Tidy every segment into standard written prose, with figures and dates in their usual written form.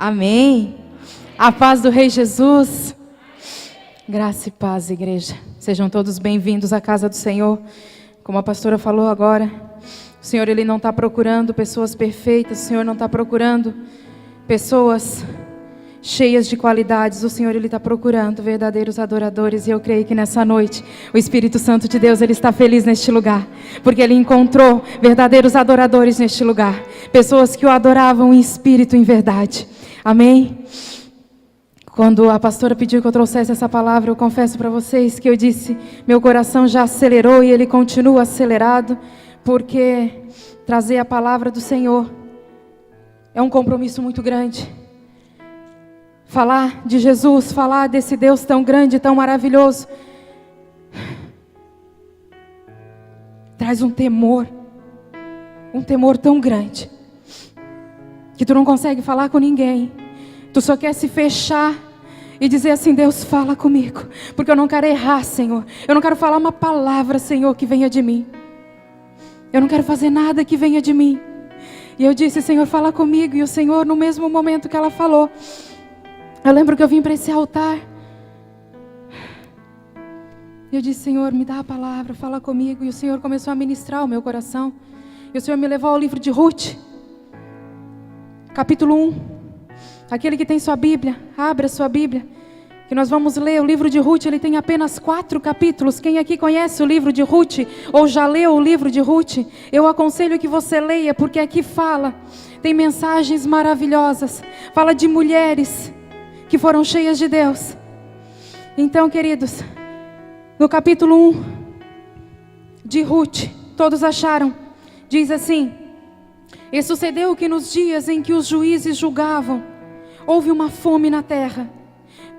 Amém. A paz do Rei Jesus. Graça e paz, igreja. Sejam todos bem-vindos à casa do Senhor. Como a pastora falou agora, o Senhor, Ele não está procurando pessoas perfeitas. O Senhor não está procurando pessoas cheias de qualidades. O Senhor, Ele está procurando verdadeiros adoradores. E eu creio que nessa noite o Espírito Santo de Deus, Ele está feliz neste lugar, porque Ele encontrou verdadeiros adoradores neste lugar, pessoas que o adoravam em espírito e em verdade. Amém? Quando a pastora pediu que eu trouxesse essa palavra, eu confesso para vocês que eu disse, meu coração já acelerou e ele continua acelerado, porque trazer a palavra do Senhor é um compromisso muito grande. Falar de Jesus, falar desse Deus tão grande, tão maravilhoso, traz um temor tão grande, que tu não consegue falar com ninguém. Tu só quer se fechar e dizer assim, Deus, fala comigo, porque eu não quero errar, Senhor. Eu não quero falar uma palavra, Senhor, que venha de mim. Eu não quero fazer nada que venha de mim. E eu disse, Senhor, fala comigo. E o Senhor, no mesmo momento que ela falou, eu lembro que eu vim para esse altar. E eu disse, Senhor, me dá a palavra, fala comigo. E o Senhor começou a ministrar o meu coração. E o Senhor me levou ao livro de Ruth, capítulo 1. Aquele que tem sua Bíblia, abra sua Bíblia, que nós vamos ler. O livro de Ruth, ele tem apenas 4 capítulos. Quem aqui conhece o livro de Ruth, ou já leu o livro de Ruth, eu aconselho que você leia, porque aqui tem mensagens maravilhosas, fala de mulheres que foram cheias de Deus. Então, queridos, no capítulo 1 de Ruth, todos acharam, diz assim, e sucedeu que nos dias em que os juízes julgavam, houve uma fome na terra,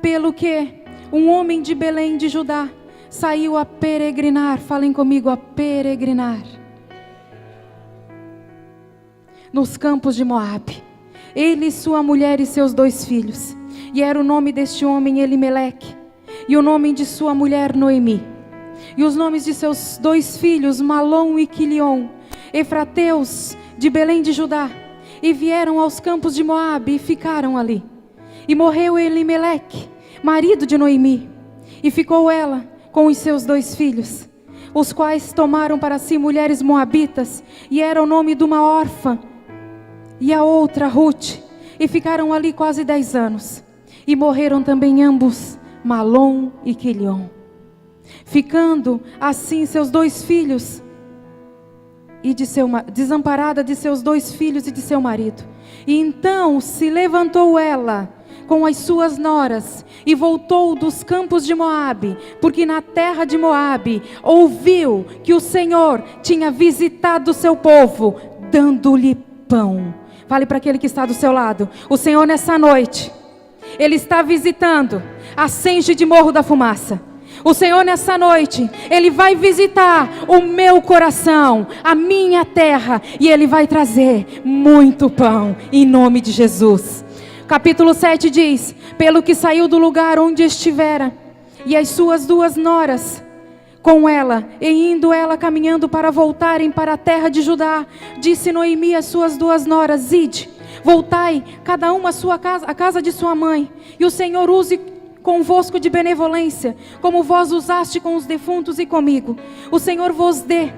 pelo que um homem de Belém de Judá saiu a peregrinar, falem comigo, a peregrinar, nos campos de Moabe, ele, sua mulher e seus 2 filhos, e era o nome deste homem Elimeleque, e o nome de sua mulher Noemi, e os nomes de seus 2 filhos Malom e Quilion, efrateus de Belém de Judá, e vieram aos campos de Moabe e ficaram ali. E morreu Elimeleque, marido de Noemi, e ficou ela com os seus 2 filhos, os quais tomaram para si mulheres moabitas, e era o nome de uma órfã, e a outra Ruth, e ficaram ali quase 10 anos. E morreram também ambos, Malom e Quilion, ficando assim seus 2 filhos, e desamparada de seus 2 filhos e de seu marido. E então se levantou ela com as suas noras e voltou dos campos de Moabe, porque na terra de Moabe ouviu que o Senhor tinha visitado o seu povo, dando-lhe pão. Fale para aquele que está do seu lado, o Senhor nessa noite, Ele está visitando a Senge de Morro da Fumaça. O Senhor nessa noite, Ele vai visitar o meu coração, a minha terra, e Ele vai trazer muito pão, em nome de Jesus. Capítulo 7 diz, pelo que saiu do lugar onde estivera, e as suas 2 noras com ela, e indo ela caminhando para voltarem para a terra de Judá, disse Noemi às suas 2 noras, ide, voltai, cada uma à sua casa, à casa de sua mãe, e o Senhor use convosco de benevolência, como vós usaste com os defuntos e comigo. O Senhor vos dê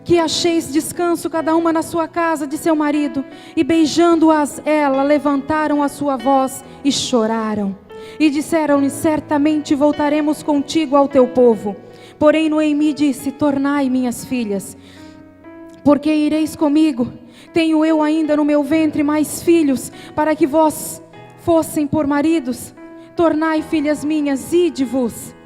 que acheis descanso cada uma na sua casa de seu marido. E beijando-as ela, levantaram a sua voz e choraram. E disseram-lhe, certamente voltaremos contigo ao teu povo. Porém Noemi disse, tornai minhas filhas, porque ireis comigo. Tenho eu ainda no meu ventre mais filhos, para que vós fossem por maridos. Tornai, filhas minhas, ide-vos,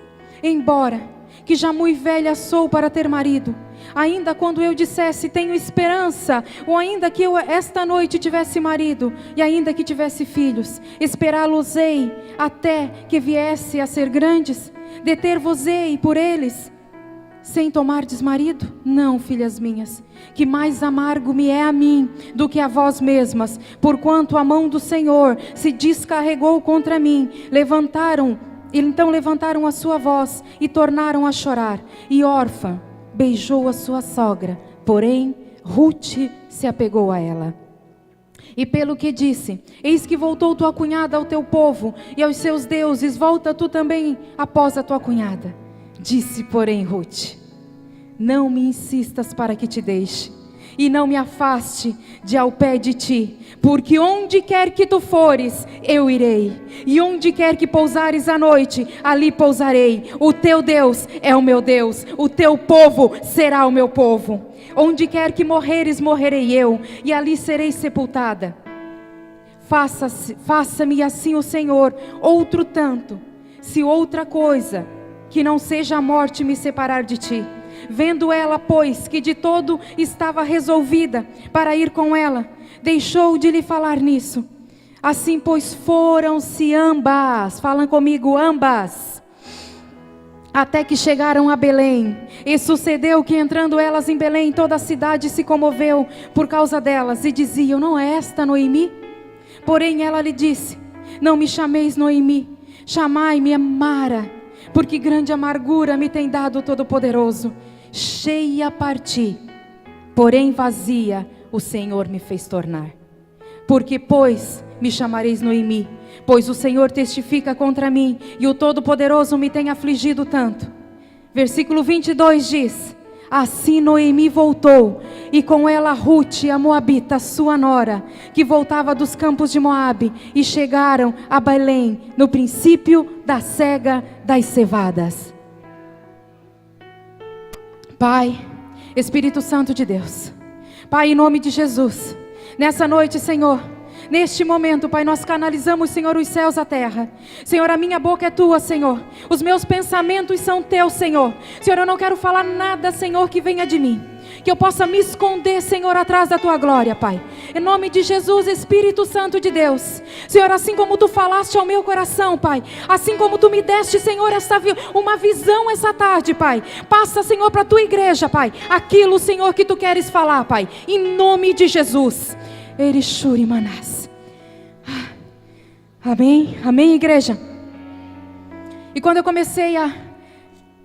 embora que já muito velha sou para ter marido. Ainda quando eu dissesse, tenho esperança, ou ainda que eu esta noite tivesse marido, e ainda que tivesse filhos, esperá-los-ei até que viesse a ser grandes, deter-vos-ei por eles, sem tomardes marido? Não, filhas minhas, que mais amargo me é a mim do que a vós mesmas, porquanto a mão do Senhor se descarregou contra mim. Então levantaram a sua voz e tornaram a chorar. E órfã beijou a sua sogra, porém Ruth se apegou a ela. E pelo que disse, eis que voltou tua cunhada ao teu povo e aos seus deuses, volta tu também após a tua cunhada. Disse, porém, Ruth: não me insistas para que te deixe, e não me afaste de ao pé de ti, porque onde quer que tu fores, eu irei, e onde quer que pousares à noite, ali pousarei. O teu Deus é o meu Deus, o teu povo será o meu povo. Onde quer que morreres, morrerei eu, e ali serei sepultada. Faça-me assim o Senhor, outro tanto, se outra coisa, que não seja a morte, me separar de ti. Vendo ela, pois, que de todo estava resolvida para ir com ela, deixou de lhe falar nisso. Assim, pois, foram-se ambas, falam comigo, ambas, até que chegaram a Belém. E sucedeu que, entrando elas em Belém, toda a cidade se comoveu por causa delas, e diziam: não é esta Noemi? Porém ela lhe disse: não me chameis Noemi, chamai-me Mara, porque grande amargura me tem dado o Todo-Poderoso. Cheia parti, porém vazia o Senhor me fez tornar. Porque, pois, me chamareis Noemi, pois o Senhor testifica contra mim, e o Todo-Poderoso me tem afligido tanto. Versículo 22 diz: assim Noemi voltou, e com ela Ruth, a Moabita, sua nora, que voltava dos campos de Moabe, e chegaram a Belém, no princípio da cega das cevadas. Pai, Espírito Santo de Deus, Pai, em nome de Jesus, nessa noite, Senhor, neste momento, Pai, nós canalizamos, Senhor, os céus à terra. Senhor, a minha boca é tua, Senhor, os meus pensamentos são teus, Senhor. Senhor, eu não quero falar nada, Senhor, que venha de mim, que eu possa me esconder, Senhor, atrás da tua glória, Pai. Em nome de Jesus, Espírito Santo de Deus, Senhor, assim como tu falaste ao meu coração, Pai, assim como tu me deste, Senhor, uma visão essa tarde, Pai, passa, Senhor, para a tua igreja, Pai, aquilo, Senhor, que tu queres falar, Pai, em nome de Jesus. Erixuri Manás. Amém, amém, igreja. E quando eu comecei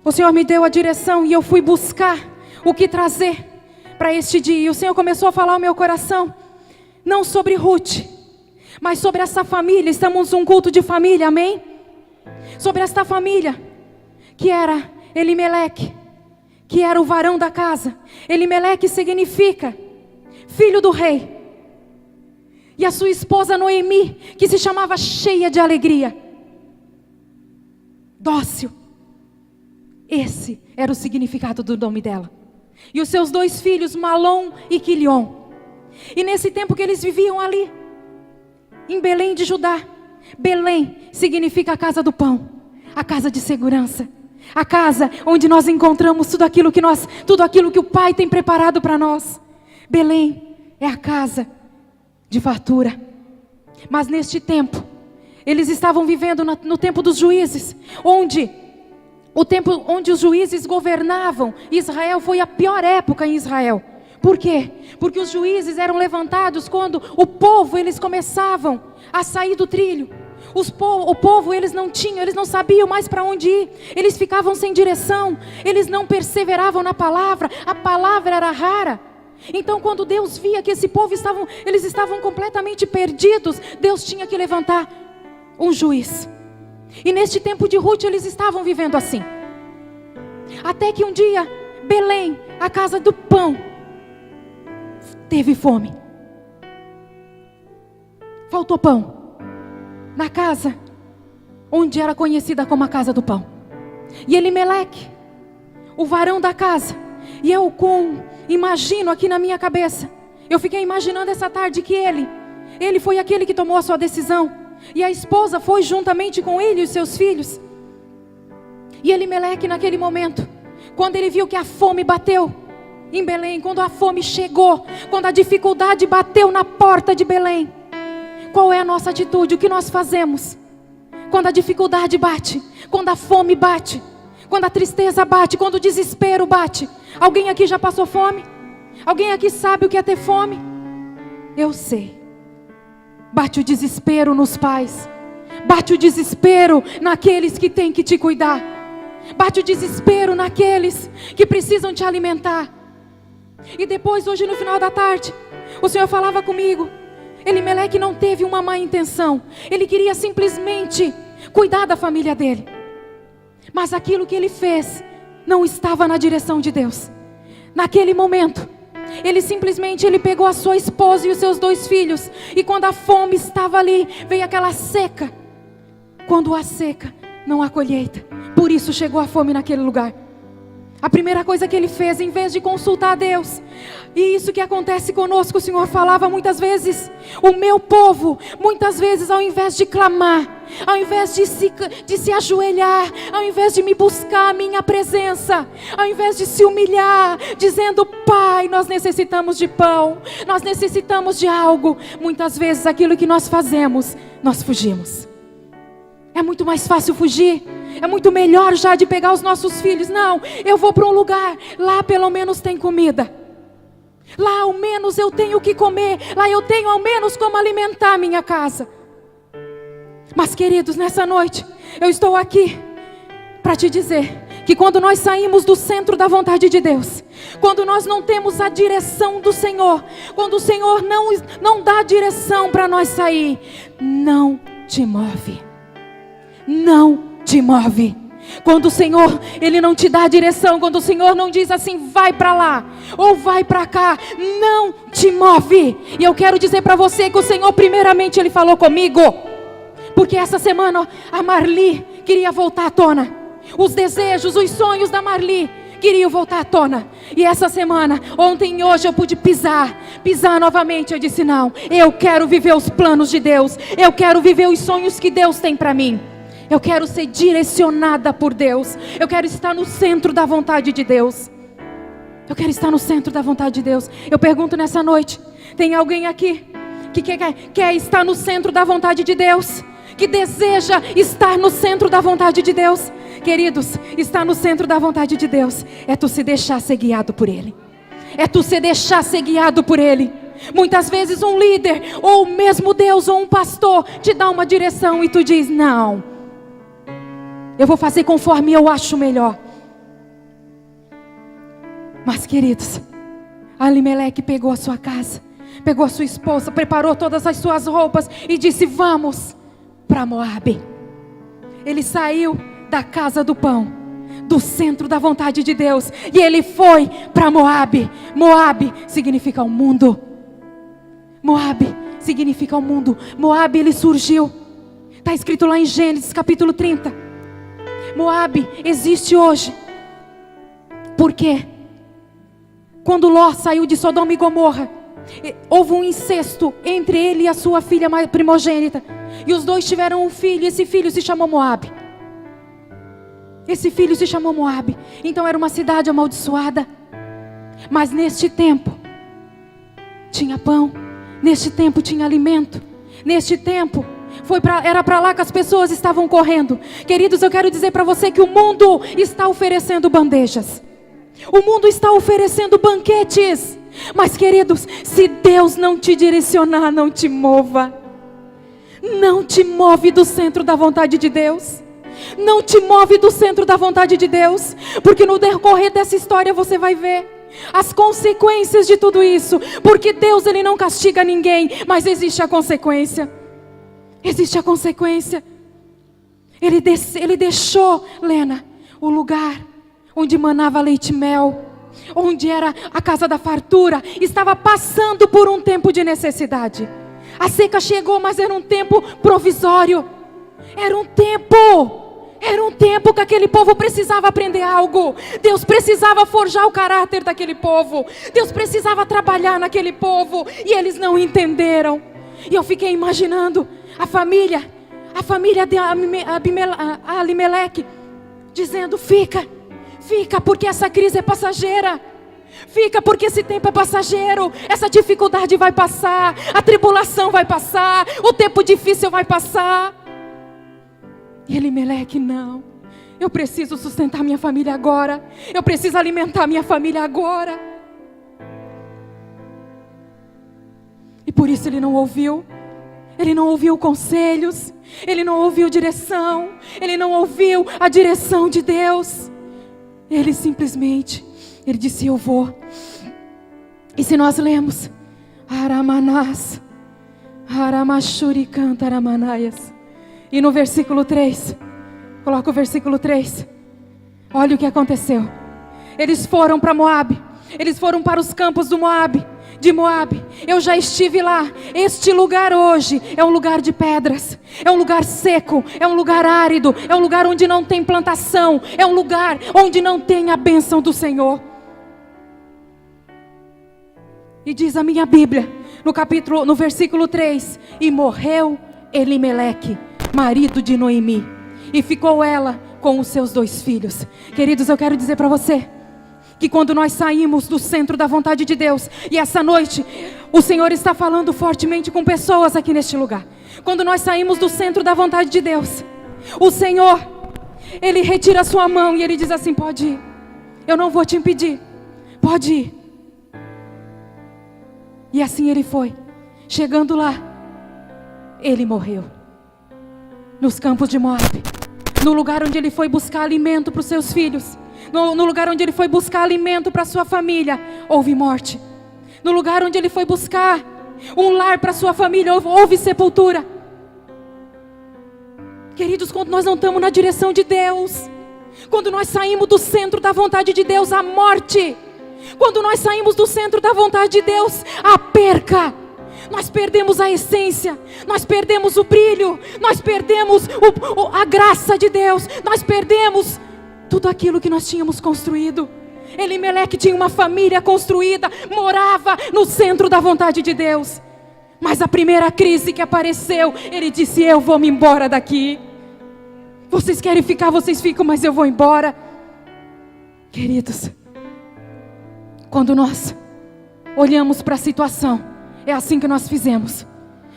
o Senhor me deu a direção, e eu fui buscar o que trazer para este dia, e o Senhor começou a falar ao meu coração, não sobre Ruth, mas sobre essa família. Estamos num culto de família, amém? Sobre esta família, que era Elimeleque, que era o varão da casa. Elimeleque significa filho do rei. E a sua esposa Noemi, que se chamava cheia de alegria, dócil. Esse era o significado do nome dela. E os seus dois filhos, Malom e Quilion. E nesse tempo que eles viviam ali, em Belém de Judá. Belém significa a casa do pão, a casa de segurança, a casa onde nós encontramos tudo aquilo que o Pai tem preparado para nós. Belém é a casa de fartura. Mas neste tempo, eles estavam vivendo no tempo dos juízes, o tempo onde os juízes governavam Israel. Foi a pior época em Israel. Por quê? Porque os juízes eram levantados quando o povo, eles começavam a sair do trilho. O povo, eles não sabiam mais para onde ir. Eles ficavam sem direção, eles não perseveravam na palavra, a palavra era rara. Então, quando Deus via que esse povo eles estavam completamente perdidos, Deus tinha que levantar um juiz. E neste tempo de Ruth, eles estavam vivendo assim. Até que um dia, Belém, a casa do pão, teve fome. Faltou pão na casa onde era conhecida como a casa do pão. E Elimeleque, o varão da casa, e eu imagino aqui na minha cabeça, eu fiquei imaginando essa tarde que ele foi aquele que tomou a sua decisão. E a esposa foi juntamente com ele e os seus filhos. E Elimeleque, naquele momento, quando ele viu que a fome bateu em Belém, quando a fome chegou, quando a dificuldade bateu na porta de Belém, qual é a nossa atitude? O que nós fazemos? Quando a dificuldade bate, quando a fome bate, quando a tristeza bate, quando o desespero bate. Alguém aqui já passou fome? Alguém aqui sabe o que é ter fome? Eu sei. Bate o desespero nos pais, bate o desespero naqueles que têm que te cuidar, bate o desespero naqueles que precisam te alimentar. E depois, hoje no final da tarde, o Senhor falava comigo, Elimeleque não teve uma má intenção. Ele queria simplesmente cuidar da família dele. Mas aquilo que ele fez não estava na direção de Deus. Naquele momento, ele pegou a sua esposa e os seus 2 filhos. E quando a fome estava ali, veio aquela seca. Quando há seca, não há colheita. Por isso chegou a fome naquele lugar. A primeira coisa que ele fez, em vez de consultar a Deus, e isso que acontece conosco, o Senhor falava muitas vezes, o meu povo, muitas vezes ao invés de clamar, ao invés de se ajoelhar, ao invés de me buscar a minha presença, ao invés de se humilhar, dizendo: Pai, nós necessitamos de pão, nós necessitamos de algo, muitas vezes aquilo que nós fazemos, nós fugimos. É muito mais fácil fugir. É muito melhor já de pegar os nossos filhos. Não, eu vou para um lugar, lá pelo menos tem comida. Lá ao menos eu tenho o que comer. Lá eu tenho ao menos como alimentar a minha casa. Mas queridos, nessa noite, eu estou aqui para te dizer que quando nós saímos do centro da vontade de Deus, quando nós não temos a direção do Senhor, quando o Senhor não dá direção para nós sair, não te move. Não te move. Quando o Senhor, Ele não te dá a direção, quando o Senhor não diz assim, vai para lá, ou vai para cá, não te move. E eu quero dizer para você que o Senhor primeiramente Ele falou comigo, porque essa semana a Marli queria voltar à tona. Os desejos, os sonhos da Marli queriam voltar à tona. E essa semana, ontem e hoje eu pude pisar novamente. Eu disse: não, eu quero viver os planos de Deus, eu quero viver os sonhos que Deus tem para mim. Eu quero ser direcionada por Deus. Eu quero estar no centro da vontade de Deus. Eu quero estar no centro da vontade de Deus. Eu pergunto nessa noite, tem alguém aqui que quer estar no centro da vontade de Deus? Que deseja estar no centro da vontade de Deus? Queridos, estar no centro da vontade de Deus é tu se deixar ser guiado por Ele. É tu se deixar ser guiado por Ele. Muitas vezes um líder, ou mesmo Deus, ou um pastor, te dá uma direção e tu diz: não, eu vou fazer conforme eu acho melhor. Mas queridos, Elimeleque pegou a sua casa, pegou a sua esposa, preparou todas as suas roupas e disse: vamos para Moabe. Ele saiu da casa do pão, do centro da vontade de Deus, e ele foi para Moabe. Moabe significa o mundo. Moabe significa o mundo. Moabe, ele surgiu, está escrito lá em Gênesis capítulo 30. Moabe existe hoje. Por quê? Quando Ló saiu de Sodoma e Gomorra, houve um incesto entre ele e a sua filha primogênita. E os dois tiveram um filho, e esse filho se chamou Moabe. Esse filho se chamou Moabe. Então era uma cidade amaldiçoada. Mas neste tempo tinha pão, neste tempo tinha alimento, neste tempo era para lá que as pessoas estavam correndo. Queridos, eu quero dizer para você que o mundo está oferecendo bandejas, o mundo está oferecendo banquetes. Mas queridos, se Deus não te direcionar, não te mova. Não te move do centro da vontade de Deus. Não te move do centro da vontade de Deus. Porque no decorrer dessa história você vai ver as consequências de tudo isso. Porque Deus, Ele não castiga ninguém, mas existe a consequência. Existe a consequência. Ele deixou, Lena, o lugar onde manava leite e mel, onde era a casa da fartura, estava passando por um tempo de necessidade. A seca chegou, mas era um tempo provisório. Era um tempo que aquele povo precisava aprender algo. Deus precisava forjar o caráter daquele povo. Deus precisava trabalhar naquele povo. E eles não entenderam. E eu fiquei imaginando a família de Elimeleque, dizendo: fica, porque essa crise é passageira. Fica, porque esse tempo é passageiro. Essa dificuldade vai passar, a tribulação vai passar, o tempo difícil vai passar. E Elimeleque: não, eu preciso sustentar minha família agora. Eu preciso alimentar minha família agora. E por isso ele não ouviu. Ele não ouviu conselhos. Ele não ouviu direção. Ele não ouviu a direção de Deus. Ele disse: eu vou. E se nós lemos Aramanás, Haramashuri cantaramanaias. E no versículo 3, coloca o versículo 3. Olha o que aconteceu. Eles foram para Moabe. Eles foram para os campos do Moabe. De Moabe, eu já estive lá. Este lugar hoje é um lugar de pedras, é um lugar seco, é um lugar árido, é um lugar onde não tem plantação, é um lugar onde não tem a bênção do Senhor. E diz a minha Bíblia, no versículo 3, e morreu Elimeleque, marido de Noemi, e ficou ela com os seus 2 filhos. Queridos, eu quero dizer para você que quando nós saímos do centro da vontade de Deus, e essa noite o Senhor está falando fortemente com pessoas aqui neste lugar, quando nós saímos do centro da vontade de Deus, o Senhor, Ele retira a sua mão e Ele diz assim: pode ir, eu não vou te impedir, pode ir. E assim ele foi. Chegando lá, ele morreu nos campos de Moabe, no lugar onde ele foi buscar alimento para os seus filhos, no lugar onde ele foi buscar alimento para a sua família, houve morte. No lugar onde ele foi buscar um lar para a sua família, houve sepultura. Queridos, quando nós não estamos na direção de Deus, quando nós saímos do centro da vontade de Deus, a morte. Quando nós saímos do centro da vontade de Deus, a perca. Nós perdemos a essência, nós perdemos o brilho, nós perdemos a graça de Deus, nós perdemos tudo aquilo que nós tínhamos construído. Elimeleque tinha uma família construída, morava no centro da vontade de Deus. Mas a primeira crise que apareceu, ele disse: eu vou me embora daqui. Vocês querem ficar, vocês ficam, mas eu vou embora. Queridos, quando nós olhamos para a situação, é assim que nós fizemos.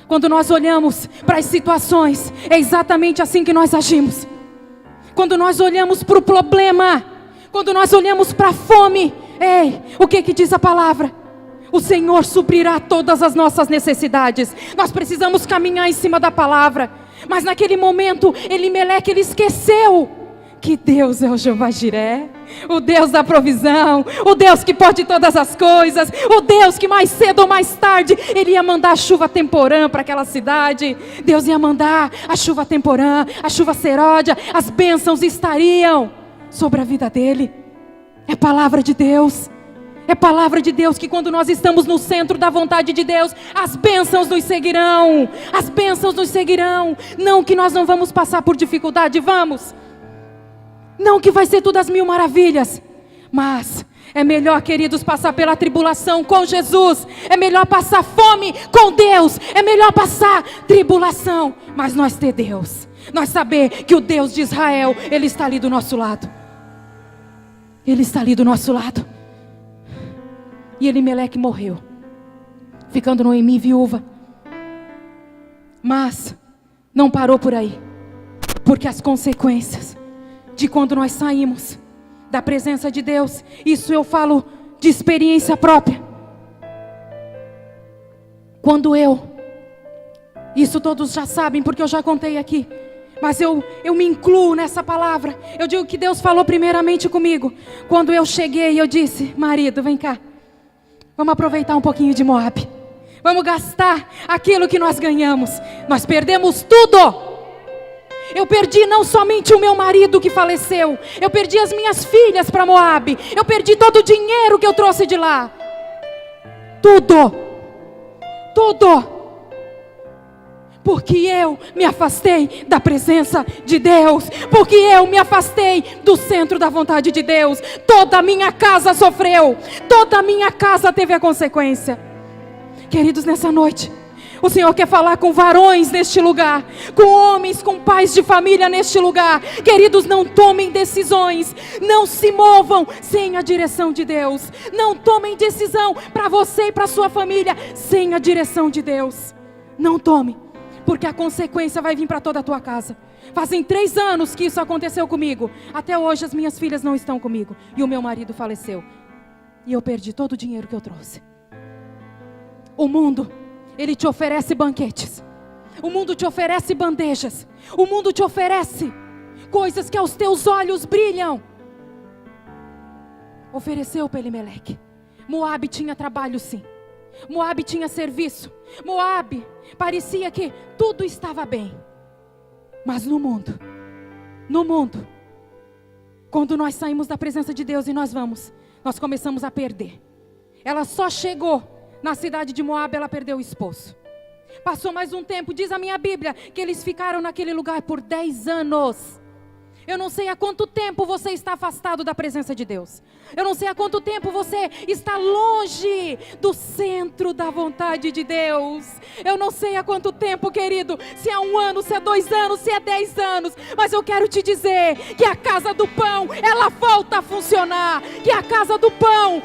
Quando nós olhamos para as situações, é exatamente assim que nós agimos. Quando nós olhamos para o problema, quando nós olhamos para a fome, ei, o que diz a palavra? O Senhor suprirá todas as nossas necessidades. Nós precisamos caminhar em cima da palavra. Mas naquele momento, Elimeleque, ele esqueceu que Deus é o Jeová Jiré, o Deus da provisão, o Deus que pode todas as coisas, o Deus que mais cedo ou mais tarde Ele ia mandar a chuva temporã para aquela cidade. Deus ia mandar a chuva temporã, a chuva seródia, as bênçãos estariam sobre a vida dele. É palavra de Deus. É palavra de Deus que quando nós estamos no centro da vontade de Deus, as bênçãos nos seguirão. As bênçãos nos seguirão. Não que nós não vamos passar por dificuldade, vamos. Não que vai ser tudo às 1000 maravilhas. Mas é melhor, queridos, passar pela tribulação com Jesus. É melhor passar fome com Deus. É melhor passar tribulação, mas nós ter Deus. Nós saber que o Deus de Israel, Ele está ali do nosso lado. Ele está ali do nosso lado. E Elimeleque morreu, ficando Noemi viúva. Mas não parou por aí, porque as consequências de quando nós saímos da presença de Deus, isso eu falo de experiência própria. Quando isso todos já sabem, porque eu já contei aqui, mas eu me incluo nessa palavra. Eu digo que Deus falou primeiramente comigo. Quando eu cheguei, eu disse: marido, vem cá, vamos aproveitar um pouquinho de Moabe. Vamos gastar aquilo que nós ganhamos. Nós perdemos tudo. Eu perdi não somente o meu marido que faleceu, eu perdi as minhas filhas para Moabe, eu perdi todo o dinheiro que eu trouxe de lá. Tudo. Porque eu me afastei da presença de Deus, porque eu me afastei do centro da vontade de Deus. Toda a minha casa sofreu, toda a minha casa teve a consequência. Queridos, nessa noite o Senhor quer falar com varões neste lugar, com homens, com pais de família neste lugar. Queridos, não tomem decisões, não se movam sem a direção de Deus. Não tomem decisão para você e para sua família sem a direção de Deus. Não tome, porque a consequência vai vir para toda a tua casa. Fazem 3 anos que isso aconteceu comigo. Até hoje as minhas filhas não estão comigo e o meu marido faleceu. E eu perdi todo o dinheiro que eu trouxe. O mundo, ele te oferece banquetes. O mundo te oferece bandejas. O mundo te oferece coisas que aos teus olhos brilham. Ofereceu para Elimeleque. Moabe tinha trabalho, sim. Moabe tinha serviço. Moabe parecia que tudo estava bem. Mas no mundo, quando nós saímos da presença de Deus e nós começamos a perder. Ela só chegou na cidade de Moabe, ela perdeu o esposo. Passou mais um tempo, diz a minha Bíblia, que eles ficaram naquele lugar por 10 anos. Eu não sei há quanto tempo você está afastado da presença de Deus. Eu não sei há quanto tempo você está longe do centro da vontade de Deus. Eu não sei há quanto tempo, querido, se é 1 ano, se é 2 anos, se é 10 anos. Mas eu quero te dizer que a casa do pão, ela volta a funcionar. Que a casa do pão,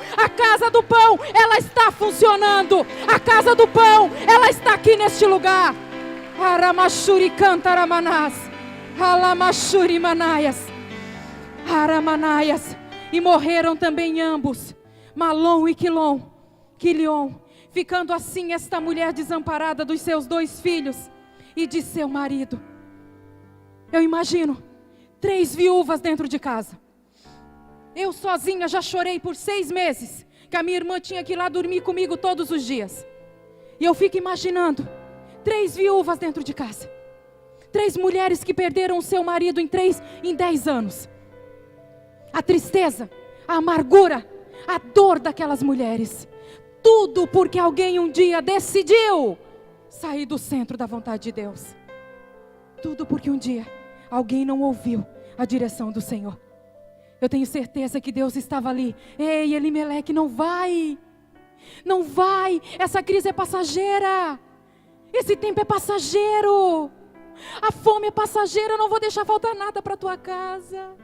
ela está funcionando. A casa do pão, ela está aqui neste lugar. Aramashuri cantaramanás. Alamashuri manaias, Aramanaias, e morreram também ambos, Malom e Quilion, ficando assim esta mulher desamparada dos seus 2 filhos e de seu marido. Eu imagino 3 viúvas dentro de casa. Eu sozinha já chorei por 6 meses, que a minha irmã tinha que ir lá dormir comigo todos os dias. E eu fico imaginando 3 viúvas dentro de casa. 3 mulheres que perderam o seu marido em 10 anos. A tristeza, a amargura, a dor daquelas mulheres. Tudo porque alguém um dia decidiu sair do centro da vontade de Deus. Tudo porque um dia alguém não ouviu a direção do Senhor. Eu tenho certeza que Deus estava ali. Ei, Elimeleque, não vai. Não vai. Essa crise é passageira. Esse tempo é passageiro. A fome é passageira, eu não vou deixar faltar nada para a tua casa.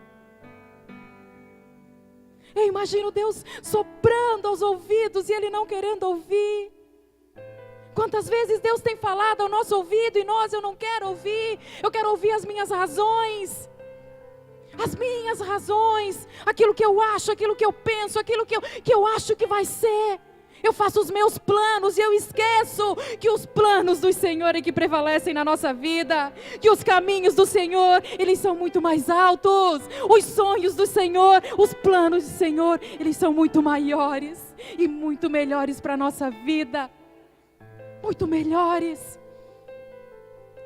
Eu imagino Deus soprando aos ouvidos e Ele não querendo ouvir. Quantas vezes Deus tem falado ao nosso ouvido e eu não quero ouvir. Eu quero ouvir as minhas razões. As minhas razões, aquilo que eu acho, aquilo que eu penso, aquilo que eu acho que vai ser. Eu faço os meus planos e eu esqueço que os planos do Senhor é que prevalecem na nossa vida. Que os caminhos do Senhor, eles são muito mais altos. Os sonhos do Senhor, os planos do Senhor, eles são muito maiores e muito melhores para a nossa vida. Muito melhores.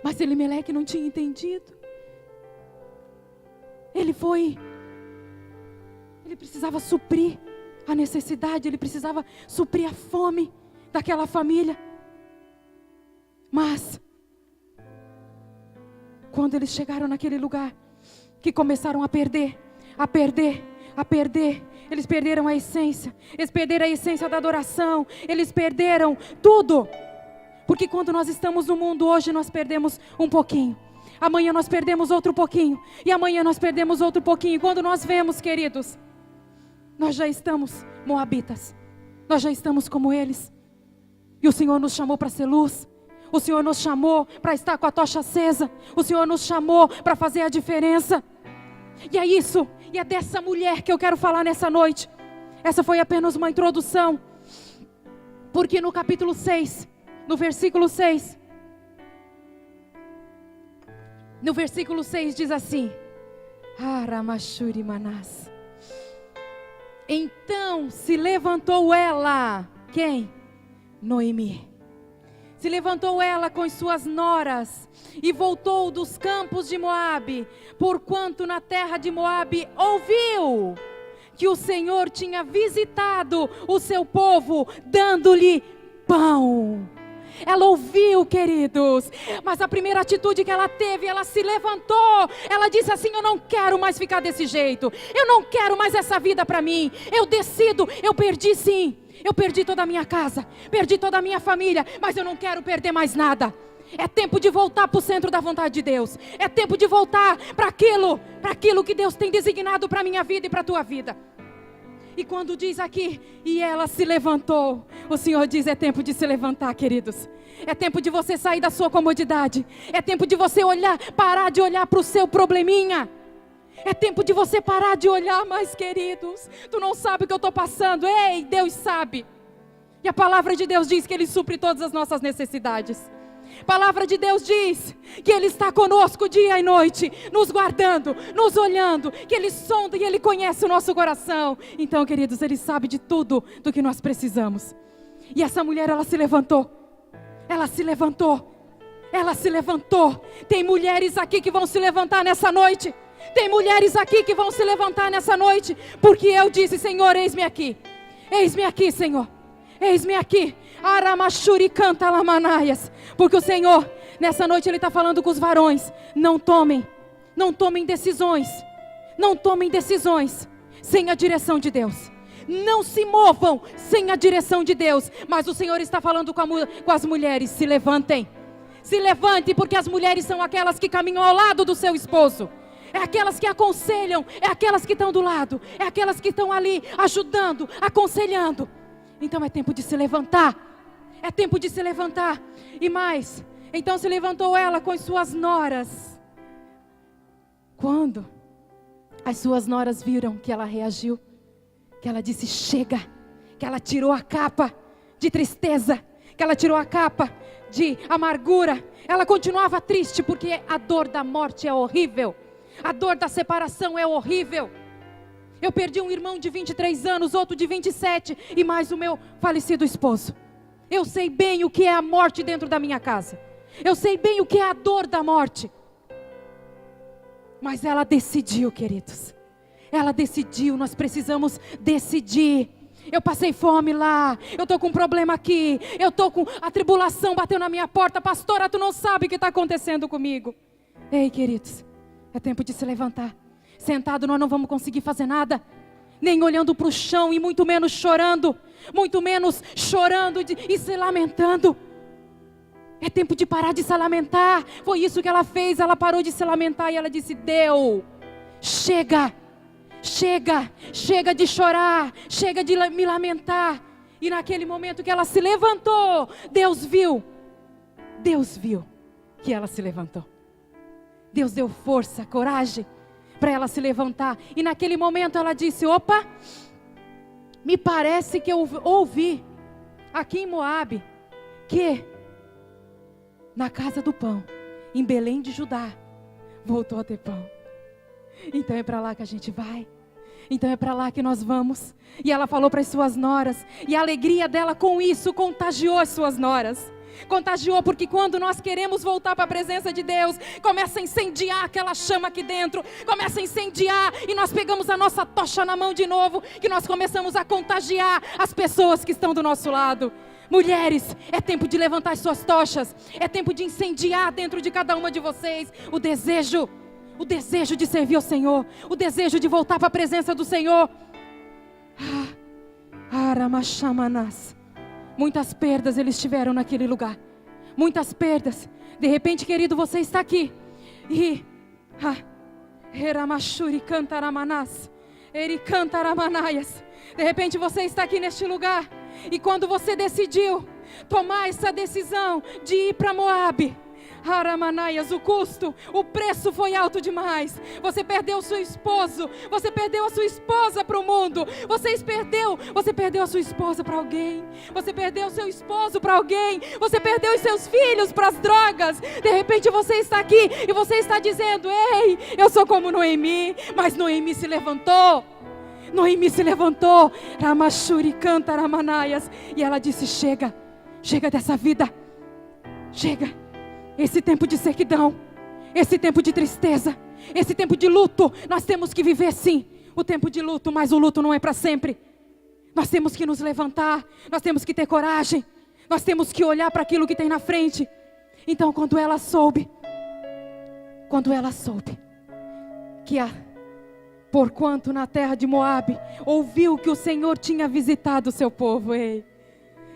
Mas Elimeleque não tinha entendido. Ele precisava suprir a necessidade, ele precisava suprir a fome daquela família. Mas quando eles chegaram naquele lugar, que começaram a perder, eles perderam a essência, da adoração, eles perderam tudo. Porque quando nós estamos no mundo hoje, nós perdemos um pouquinho. Amanhã nós perdemos outro pouquinho. E amanhã nós perdemos outro pouquinho. Quando nós vemos, queridos, nós já estamos moabitas. Nós já estamos como eles. E o Senhor nos chamou para ser luz. O Senhor nos chamou para estar com a tocha acesa. O Senhor nos chamou para fazer a diferença. E é isso. E é dessa mulher que eu quero falar nessa noite. Essa foi apenas uma introdução. Porque no capítulo 6, no versículo 6. No versículo 6 diz assim: Aramashuri manás. Então se levantou ela. Quem? Noemi. Se levantou ela com as suas noras e voltou dos campos de Moabe, porquanto na terra de Moabe ouviu que o Senhor tinha visitado o seu povo, dando-lhe pão. Ela ouviu, queridos, mas a primeira atitude que ela teve, ela se levantou, ela disse assim: eu não quero mais ficar desse jeito, eu não quero mais essa vida para mim, eu decido, eu perdi sim, eu perdi toda a minha casa, perdi toda a minha família, mas eu não quero perder mais nada. É tempo de voltar para o centro da vontade de Deus, é tempo de voltar para aquilo que Deus tem designado para a minha vida e para a tua vida. E quando diz aqui, e ela se levantou, o Senhor diz: é tempo de se levantar, queridos. É tempo de você sair da sua comodidade. É tempo de você parar de olhar para o seu probleminha. É tempo de você parar de olhar mais, queridos. Tu não sabe o que eu estou passando. Ei, Deus sabe. E a palavra de Deus diz que Ele supre todas as nossas necessidades. A palavra de Deus diz que Ele está conosco dia e noite, nos guardando, nos olhando, que Ele sonda e Ele conhece o nosso coração. Então, queridos, Ele sabe de tudo do que nós precisamos. E essa mulher, ela se levantou. Ela se levantou. Ela se levantou. Tem mulheres aqui que vão se levantar nessa noite. Tem mulheres aqui que vão se levantar nessa noite. Porque eu disse: Senhor, eis-me aqui. Eis-me aqui, Senhor. Eis-me aqui. Aramachuri canta lamanaias. Porque o Senhor, nessa noite, Ele está falando com os varões. Não tomem decisões. Não tomem decisões sem a direção de Deus. Não se movam sem a direção de Deus. Mas o Senhor está falando com as mulheres: se levantem. Se levantem, porque as mulheres são aquelas que caminham ao lado do seu esposo. É aquelas que aconselham, é aquelas que estão do lado, é aquelas que estão ali ajudando, aconselhando. Então é tempo de se levantar. É tempo de se levantar. E mais, então se levantou ela com as suas noras. Quando as suas noras viram que ela reagiu, que ela disse: chega, que ela tirou a capa de tristeza, que ela tirou a capa de amargura. Ela continuava triste, porque a dor da morte é horrível, a dor da separação é horrível. Eu perdi um irmão de 23 anos, outro de 27, e mais o meu falecido esposo. Eu sei bem o que é a morte dentro da minha casa. Eu sei bem o que é a dor da morte. Mas ela decidiu, queridos. Ela decidiu, nós precisamos decidir. Eu passei fome lá, eu estou com um problema aqui, eu estou com a tribulação bateu na minha porta. Pastora, tu não sabe o que está acontecendo comigo. Ei, queridos, é tempo de se levantar. Sentado nós não vamos conseguir fazer nada, nem olhando para o chão, e muito menos chorando e se lamentando. É tempo de parar de se lamentar. Foi isso que ela fez, ela parou de se lamentar e ela disse: deu, chega de chorar, chega de me lamentar. E naquele momento que ela se levantou, Deus viu que ela se levantou. Deus deu força, coragem para ela se levantar. E naquele momento ela disse: opa, me parece que eu ouvi aqui em Moabe que na casa do pão, em Belém de Judá, voltou a ter pão. Então é para lá que a gente vai. Então é para lá que nós vamos. E ela falou para as suas noras. E a alegria dela com isso contagiou as suas noras. Contagiou, porque quando nós queremos voltar para a presença de Deus, começa a incendiar aquela chama aqui dentro. Começa a incendiar. E nós pegamos a nossa tocha na mão de novo. Que nós começamos a contagiar as pessoas que estão do nosso lado. Mulheres, é tempo de levantar as suas tochas. É tempo de incendiar dentro de cada uma de vocês o desejo de servir ao Senhor, o desejo de voltar para a presença do Senhor. Muitas perdas eles tiveram naquele lugar, muitas perdas. De repente, querido, você está aqui e de repente você está aqui neste lugar, e quando você decidiu tomar essa decisão de ir para Moabe, Aramanaias, o preço foi alto demais. Você perdeu seu esposo, você perdeu a sua esposa para o mundo, você perdeu a sua esposa para alguém, você perdeu o seu esposo para alguém, você perdeu os seus filhos para as drogas. De repente você está aqui e você está dizendo: ei, eu sou como Noemi. Mas Noemi se levantou. Ramachuri canta Ramanaias, e ela disse: chega dessa vida, chega. Esse tempo de sequidão, esse tempo de tristeza, esse tempo de luto, nós temos que viver sim o tempo de luto, mas o luto não é para sempre. Nós temos que nos levantar, nós temos que ter coragem, nós temos que olhar para aquilo que tem na frente. Então quando ela soube que porquanto na terra de Moabe ouviu que o Senhor tinha visitado o seu povo. Ei,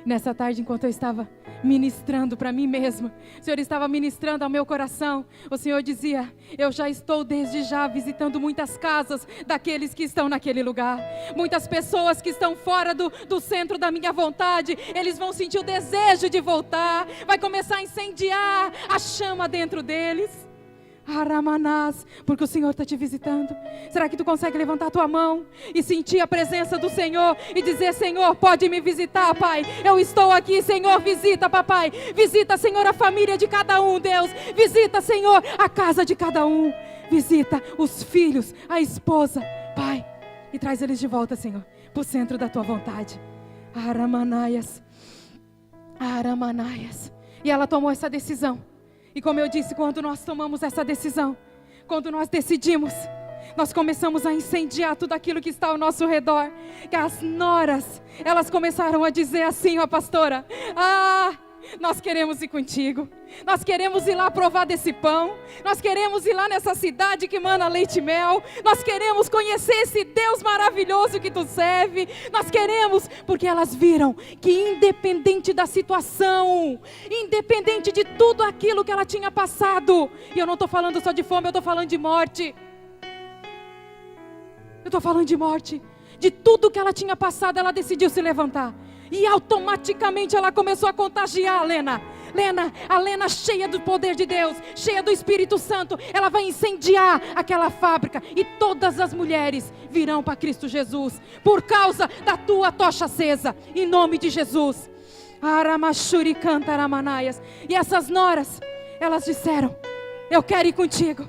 nessa tarde, enquanto eu estava ministrando para mim mesma, o Senhor estava ministrando ao meu coração. O Senhor dizia: eu já estou desde já visitando muitas casas daqueles que estão naquele lugar. Muitas pessoas que estão fora do centro da minha vontade, eles vão sentir o desejo de voltar. Vai começar a incendiar a chama dentro deles. Aramanás, porque o Senhor está te visitando. Será que tu consegue levantar a tua mão e sentir a presença do Senhor e dizer: Senhor, pode me visitar, Pai, eu estou aqui. Senhor, visita, papai, visita, Senhor, a família de cada um, Deus, visita, Senhor, a casa de cada um, visita os filhos, a esposa, Pai, e traz eles de volta, Senhor, para o centro da tua vontade. Aramanaias, Aramanaias. E ela tomou essa decisão. E como eu disse, quando nós tomamos essa decisão, quando nós decidimos, nós começamos a incendiar tudo aquilo que está ao nosso redor. Que as noras, elas começaram a dizer assim, ó pastora: nós queremos ir contigo. Nós queremos ir lá provar desse pão. Nós queremos ir lá nessa cidade que mana leite e mel. Nós queremos conhecer esse Deus maravilhoso que tu serve. Nós queremos, porque elas viram que independente da situação, independente de tudo aquilo que ela tinha passado, e eu não estou falando só de fome, eu estou falando de morte. Eu estou falando de morte. De tudo que ela tinha passado, ela decidiu se levantar. E automaticamente ela começou a contagiar a Lena. A Lena cheia do poder de Deus, cheia do Espírito Santo, ela vai incendiar aquela fábrica. E todas as mulheres virão para Cristo Jesus, por causa da tua tocha acesa, em nome de Jesus. Aramachuri cantaramanaias. E essas noras, elas disseram: eu quero ir contigo.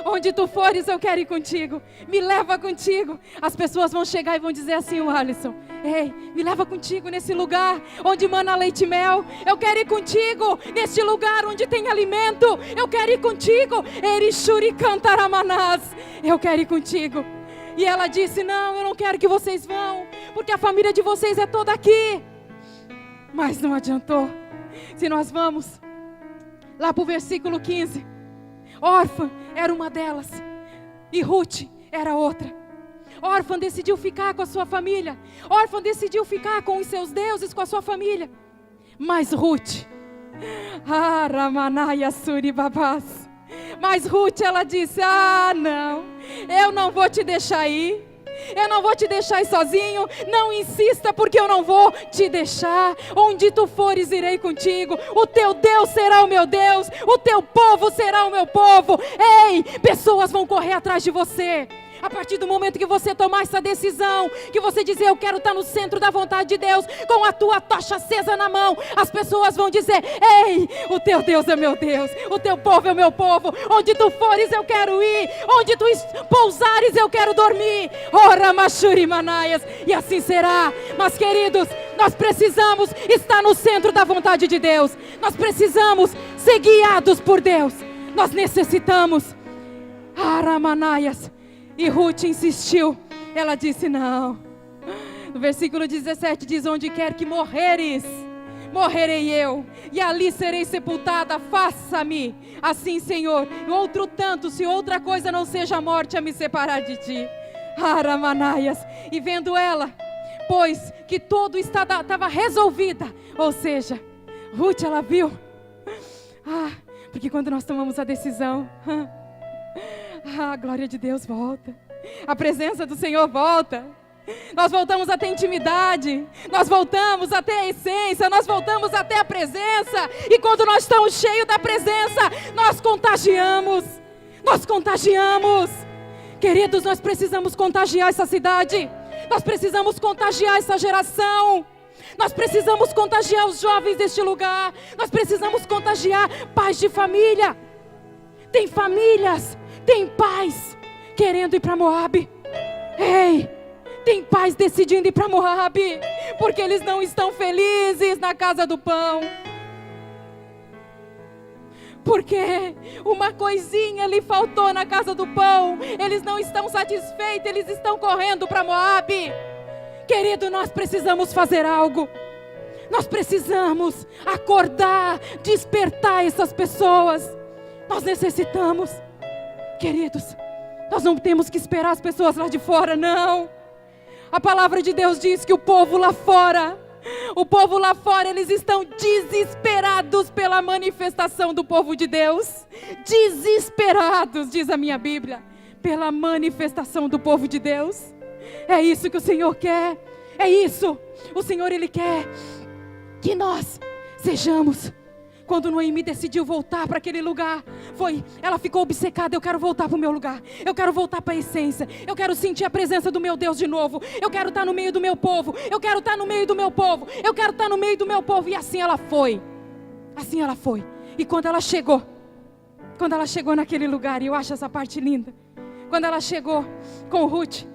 Onde tu fores, eu quero ir contigo. Me leva contigo. As pessoas vão chegar e vão dizer assim: o Alisson, ei, me leva contigo nesse lugar onde mana leite e mel. Eu quero ir contigo neste lugar onde tem alimento. Eu quero ir contigo. Erixuri cantaramanás. Eu quero ir contigo. E ela disse: não, eu não quero que vocês vão, porque a família de vocês é toda aqui. Mas não adiantou. Se nós vamos lá para o versículo 15, Órfã era uma delas e Ruth era outra. Órfã decidiu ficar com a sua família. Órfã decidiu ficar com os seus deuses, com a sua família. Mas Ruth, mas Ruth, ela disse: não, eu não vou te deixar ir. Eu não vou te deixar ir sozinho. Não insista, porque eu não vou te deixar. Onde tu fores, irei contigo. O teu Deus será o meu Deus. O teu povo será o meu povo. Ei, pessoas vão correr atrás de você. A partir do momento que você tomar essa decisão, que você dizer: eu quero estar no centro da vontade de Deus, com a tua tocha acesa na mão, as pessoas vão dizer: ei, o teu Deus é meu Deus, o teu povo é o meu povo. Onde tu fores, eu quero ir. Onde tu pousares, eu quero dormir. Ora, machuri manaias. E assim será. Mas queridos, nós precisamos estar no centro da vontade de Deus. Nós precisamos ser guiados por Deus. Nós necessitamos. Aramanaias. E Ruth insistiu. Ela disse: não. No versículo 17 diz: onde quer que morreres, morrerei eu, e ali serei sepultada. Faça-me assim, Senhor, outro tanto, se outra coisa não seja a morte a me separar de ti. Aramanaias. E vendo ela, pois que tudo estava resolvida, ou seja, Ruth, ela viu. Porque quando nós tomamos a decisão, a glória de Deus volta. A presença do Senhor volta. Nós voltamos a ter intimidade. Nós voltamos a ter a essência. Nós voltamos a ter a presença. E quando nós estamos cheios da presença, nós contagiamos. Nós contagiamos. Queridos, nós precisamos contagiar essa cidade. Nós precisamos contagiar essa geração. Nós precisamos contagiar os jovens deste lugar. Nós precisamos contagiar pais de família. Tem famílias, tem pais querendo ir para Moabe. Ei, tem pais decidindo ir para Moabe, porque eles não estão felizes na casa do pão. Porque uma coisinha lhe faltou na casa do pão. Eles não estão satisfeitos, eles estão correndo para Moabe. Querido, nós precisamos fazer algo. Nós precisamos acordar, despertar essas pessoas. Nós necessitamos. Queridos, nós não temos que esperar as pessoas lá de fora, não. A palavra de Deus diz que o povo lá fora, eles estão desesperados pela manifestação do povo de Deus. Desesperados, diz a minha Bíblia, pela manifestação do povo de Deus. É isso que o Senhor quer. É isso. O Senhor, Ele quer que nós sejamos. Quando Noemi decidiu voltar para aquele lugar, ela ficou obcecada: eu quero voltar para o meu lugar, eu quero voltar para a essência, eu quero sentir a presença do meu Deus de novo, eu quero estar no meio do meu povo, eu quero estar no meio do meu povo, eu quero estar no meio do meu povo. E assim ela foi. Assim ela foi. E quando ela chegou naquele lugar, e eu acho essa parte linda, quando ela chegou com Ruth,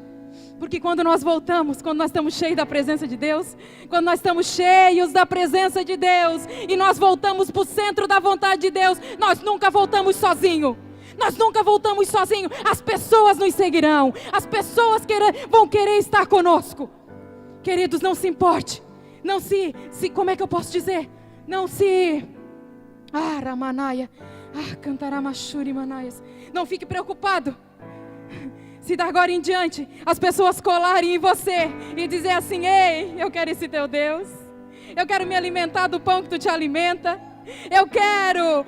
Porque quando nós voltamos, quando nós estamos cheios da presença de Deus, quando nós estamos cheios da presença de Deus, e nós voltamos para o centro da vontade de Deus, nós nunca voltamos sozinhos. Nós nunca voltamos sozinhos. As pessoas nos seguirão. As pessoas vão querer estar conosco. Queridos, não se importe. Não se como é que eu posso dizer? Não se... Ramanaia. Cantaramachuri manaias. Não fique preocupado. Se da agora em diante as pessoas colarem em você e dizer assim: ei, eu quero esse teu Deus, eu quero me alimentar do pão que tu te alimenta, eu quero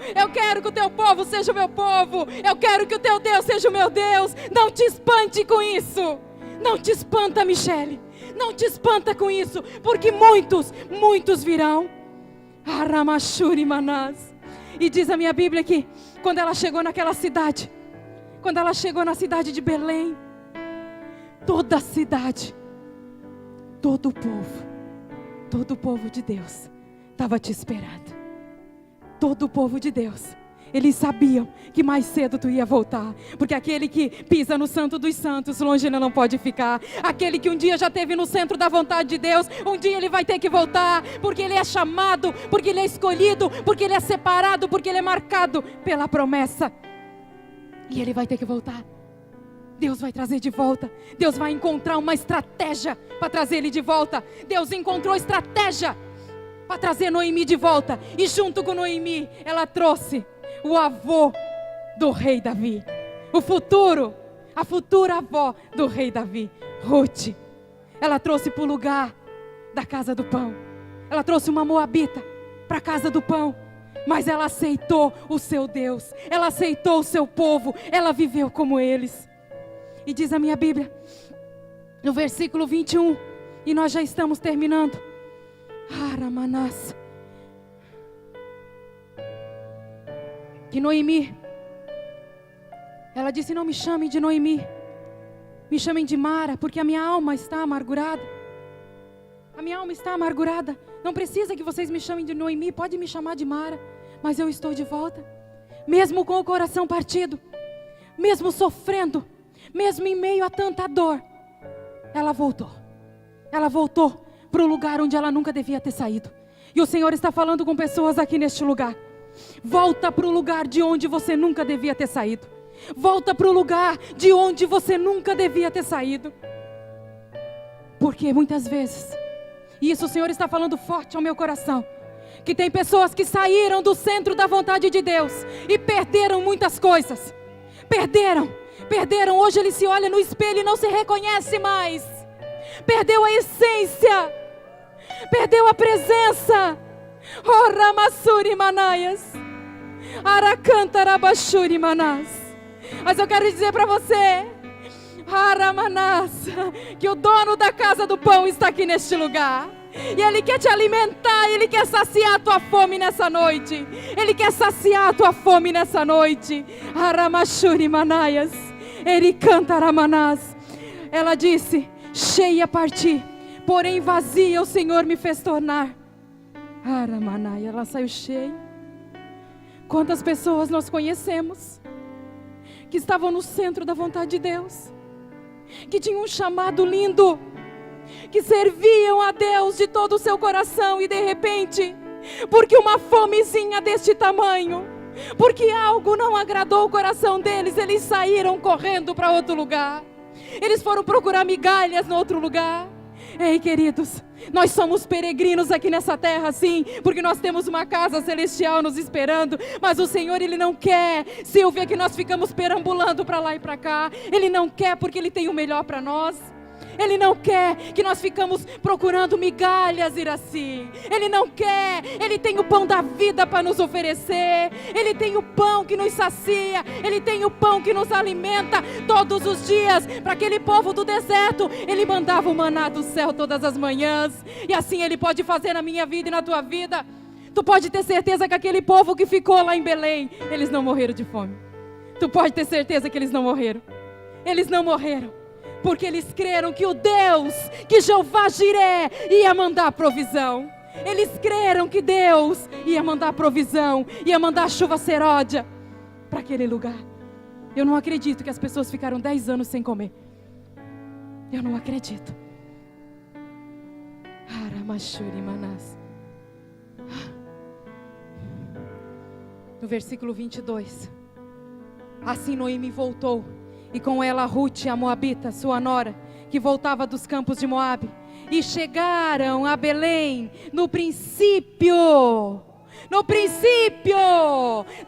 que o teu povo seja o meu povo, eu quero que o teu Deus seja o meu Deus. Não te espante com isso. Não te espanta, Michele. Não te espanta com isso, porque muitos virão. Aramachuri manás. E diz a minha Bíblia que quando ela chegou naquela cidade, quando ela chegou na cidade de Belém, toda a cidade, todo o povo de Deus estava te esperando. Todo o povo de Deus, eles sabiam que mais cedo tu ia voltar, porque aquele que pisa no santo dos santos, longe ele não pode ficar. Aquele que um dia já esteve no centro da vontade de Deus, um dia ele vai ter que voltar, porque ele é chamado, porque ele é escolhido, porque ele é separado, porque ele é marcado pela promessa. E ele vai ter que voltar. Deus vai trazer de volta. Deus vai encontrar uma estratégia para trazer ele de volta. Deus encontrou estratégia para trazer Noemi de volta. E junto com Noemi, ela trouxe o avô do rei Davi. A futura avó do rei Davi, Ruth. Ela trouxe para o lugar da casa do pão. Ela trouxe uma moabita para a casa do pão. Mas ela aceitou o seu Deus, ela aceitou o seu povo, ela viveu como eles. E diz a minha Bíblia, no versículo 21, e nós já estamos terminando. Aramanás. Que Noemi, ela disse: não me chamem de Noemi, me chamem de Mara, porque a minha alma está amargurada. A minha alma está amargurada. Não precisa que vocês me chamem de Noemi, pode me chamar de Mara. Mas eu estou de volta. Mesmo com o coração partido, mesmo sofrendo, mesmo em meio a tanta dor, ela voltou. Ela voltou para o lugar onde ela nunca devia ter saído. E o Senhor está falando com pessoas aqui neste lugar. Volta para o lugar de onde você nunca devia ter saído. Volta para o lugar de onde você nunca devia ter saído. Porque muitas vezes, e isso o Senhor está falando forte ao meu coração, que tem pessoas que saíram do centro da vontade de Deus e perderam muitas coisas. Perderam. Hoje ele se olha no espelho e não se reconhece mais. Perdeu a essência. Perdeu a presença. Oh, Ramassuri manaias. Aracantarabachuri manás. Mas eu quero dizer para você, Aramanás, que o dono da casa do pão está aqui neste lugar. E Ele quer te alimentar, Ele quer saciar a tua fome nessa noite. Ele quer saciar a tua fome nessa noite. Aramachuri manaias. Ele canta Aramanás. Ela disse: cheia parti, porém vazia o Senhor me fez tornar. Aramanaia, ela saiu cheia. Quantas pessoas nós conhecemos que estavam no centro da vontade de Deus, que tinham um chamado lindo, que serviam a Deus de todo o seu coração, e de repente, porque uma fomezinha deste tamanho, porque algo não agradou o coração deles, eles saíram correndo para outro lugar. Eles foram procurar migalhas no outro lugar. Ei, queridos, nós somos peregrinos aqui nessa terra, sim, porque nós temos uma casa celestial nos esperando. Mas o Senhor, Ele não quer, Silvia, que nós ficamos perambulando para lá e para cá. Ele não quer, porque Ele tem o melhor para nós. Ele não quer que nós ficamos procurando migalhas, Iraci. Ele não quer. Ele tem o pão da vida para nos oferecer. Ele tem o pão que nos sacia. Ele tem o pão que nos alimenta todos os dias. Para aquele povo do deserto, Ele mandava o maná do céu todas as manhãs. E assim Ele pode fazer na minha vida e na tua vida. Tu pode ter certeza que aquele povo que ficou lá em Belém, eles não morreram de fome. Tu pode ter certeza que eles não morreram. Eles não morreram. Porque eles creram que o Deus, que Jeová Jiré, ia mandar provisão. Eles creram que Deus ia mandar provisão, ia mandar chuva seródia para aquele lugar. Eu não acredito que as pessoas ficaram 10 anos sem comer. Eu não acredito. Aramashuri Manás. No versículo 22. Assim Noemi voltou, e com ela Rute, a Moabita, sua nora, que voltava dos campos de Moabe. E chegaram a Belém no princípio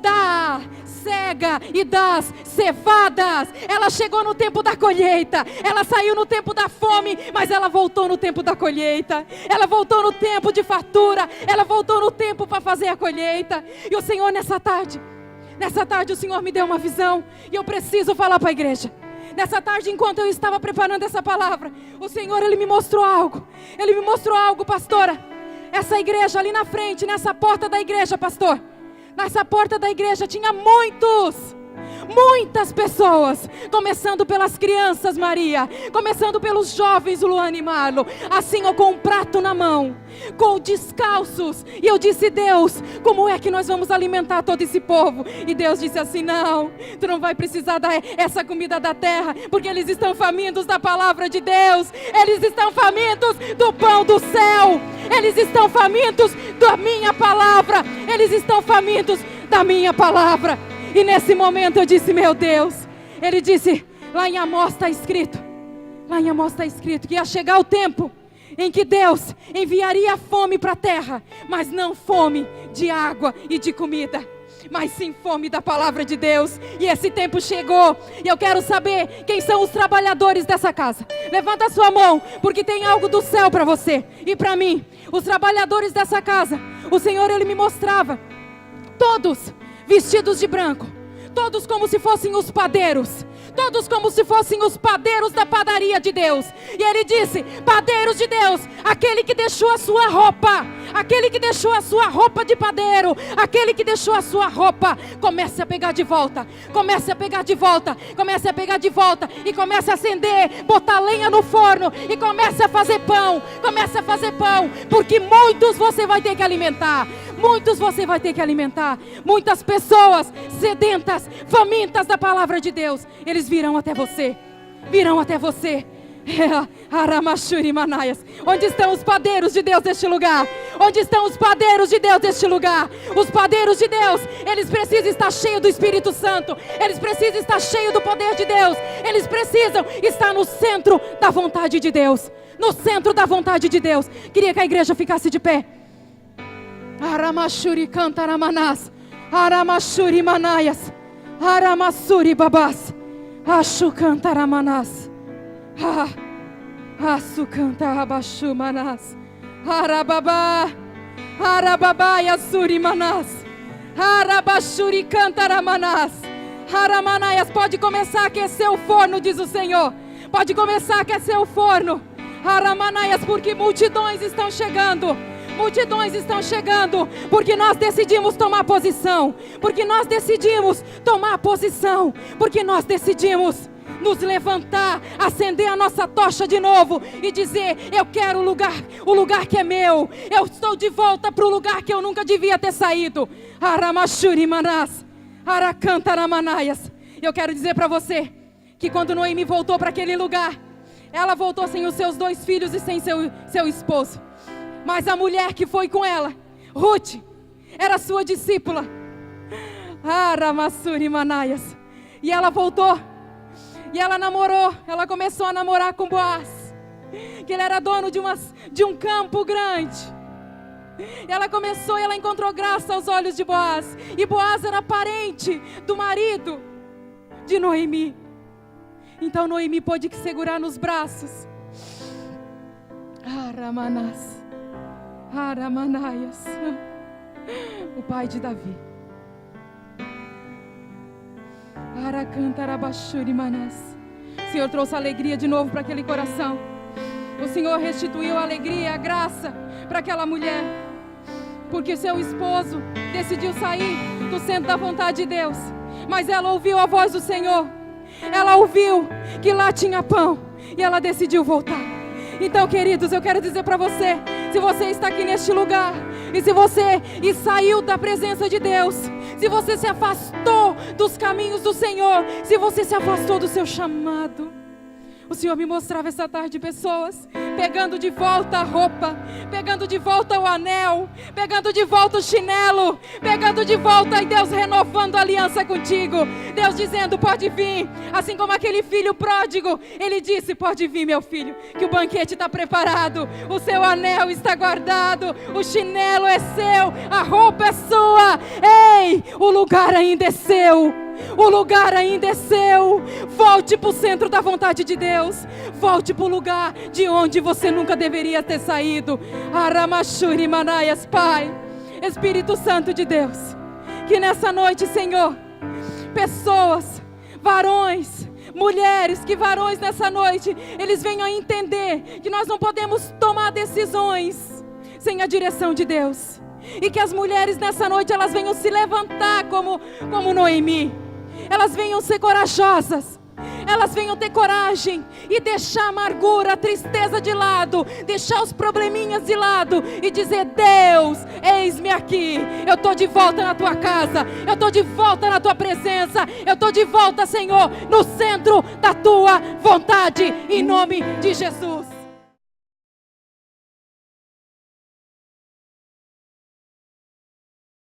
da cega e das cevadas. Ela chegou no tempo da colheita. Ela saiu no tempo da fome, mas ela voltou no tempo da colheita. Ela voltou no tempo de fartura. Ela voltou no tempo para fazer a colheita. E o Senhor nessa tarde o Senhor me deu uma visão, e eu preciso falar para a igreja. Nessa tarde, enquanto eu estava preparando essa palavra, o Senhor, Ele me mostrou algo. Ele me mostrou algo, pastora. Essa igreja ali na frente, nessa porta da igreja, pastor. Nessa porta da igreja tinha muitas pessoas, começando pelas crianças, Maria, começando pelos jovens, Luana e Marlon, assim, ó, com um prato na mão, com descalços. E eu disse: Deus, como é que nós vamos alimentar todo esse povo? E Deus disse assim: não, tu não vai precisar dar essa comida da terra, porque eles estão famintos da palavra de Deus. Eles estão famintos do pão do céu. Eles estão famintos da minha palavra. Eles estão famintos da minha palavra. E nesse momento eu disse: meu Deus. Ele disse: lá em Amós está escrito que ia chegar o tempo em que Deus enviaria fome para a terra, mas não fome de água e de comida, mas sim fome da palavra de Deus. E esse tempo chegou. E eu quero saber quem são os trabalhadores dessa casa. Levanta a sua mão, porque tem algo do céu para você e para mim. Os trabalhadores dessa casa, o Senhor, Ele me mostrava, todos vestidos de branco, todos como se fossem os padeiros, todos como se fossem os padeiros da padaria de Deus. E Ele disse: padeiros de Deus, aquele que deixou a sua roupa, aquele que deixou a sua roupa de padeiro, aquele que deixou a sua roupa, comece a pegar de volta, comece a pegar de volta, comece a pegar de volta, e comece a acender, botar lenha no forno, e comece a fazer pão, comece a fazer pão, porque muitos você vai ter que alimentar. Muitos você vai ter que alimentar. Muitas pessoas sedentas, famintas da palavra de Deus, eles virão até você. Virão até você. Aramashuri Manaias. Onde estão os padeiros de Deus deste lugar? Onde estão os padeiros de Deus deste lugar? Os padeiros de Deus, eles precisam estar cheios do Espírito Santo. Eles precisam estar cheios do poder de Deus. Eles precisam estar no centro da vontade de Deus. No centro da vontade de Deus. Queria que a igreja ficasse de pé. Aramashuri Cantaramanás, Aramashuri Manaias, Aramasuri Babás, Ashu Cantaramanás, Asu Cantarabashu Manás, Arababá, Arababá Yasuri Manás, Arabashuri Cantaramanás, Aramanaias. Pode começar a aquecer o forno, diz o Senhor. Pode começar a aquecer o forno, Aramanaias, porque multidões estão chegando. Multidões estão chegando, porque nós decidimos tomar posição, porque nós decidimos tomar posição, porque nós decidimos nos levantar, acender a nossa tocha de novo e dizer: eu quero o lugar que é meu, eu estou de volta para o lugar que eu nunca devia ter saído. Aramashuri Manás, Aracantaramanaias. Eu quero dizer para você que quando Noemi voltou para aquele lugar, ela voltou sem os seus 2 filhos e sem seu esposo. Mas a mulher que foi com ela, Rute, era sua discípula. Aramassuri Manaias. E ela voltou. E ela namorou. Ela começou a namorar com Boaz, que ele era dono de um campo grande. E ela começou, e ela encontrou graça aos olhos de Boaz. E Boaz era parente do marido de Noemi. Então Noemi pôde segurar nos braços. Aramanás. Aramanaias, o pai de Davi. Aracantarabashuri Manás. O Senhor trouxe alegria de novo para aquele coração. O Senhor restituiu a alegria, a graça para aquela mulher, porque seu esposo decidiu sair do centro da vontade de Deus, mas ela ouviu a voz do Senhor. Ela ouviu que lá tinha pão e ela decidiu voltar. Então, queridos, eu quero dizer para você, se você está aqui neste lugar, e se você saiu da presença de Deus, se você se afastou dos caminhos do Senhor, se você se afastou do seu chamado, O Senhor me mostrava essa tarde pessoas pegando de volta a roupa, pegando de volta o anel, pegando de volta o chinelo, pegando de volta, e Deus renovando a aliança contigo. Deus dizendo: pode vir. Assim como aquele filho pródigo, Ele disse: pode vir, meu filho, que o banquete está preparado, o seu anel está guardado, o chinelo é seu, a roupa é sua. Ei, o lugar ainda é seu. O lugar ainda é seu. Volte para o centro da vontade de Deus. Volte para o lugar de onde você nunca deveria ter saído. Aramachuri Manaias, Pai, Espírito Santo de Deus, que nessa noite, Senhor, pessoas, varões, mulheres, que varões nessa noite, eles venham a entender que nós não podemos tomar decisões sem a direção de Deus. E que as mulheres nessa noite, elas venham se levantar como Noemi. Elas venham ser corajosas. Elas venham ter coragem e deixar a amargura, a tristeza de lado, deixar os probleminhas de lado e dizer: Deus, eis-me aqui. Eu estou de volta na tua casa. Eu estou de volta na tua presença. Eu estou de volta, Senhor, no centro da tua vontade, em nome de Jesus.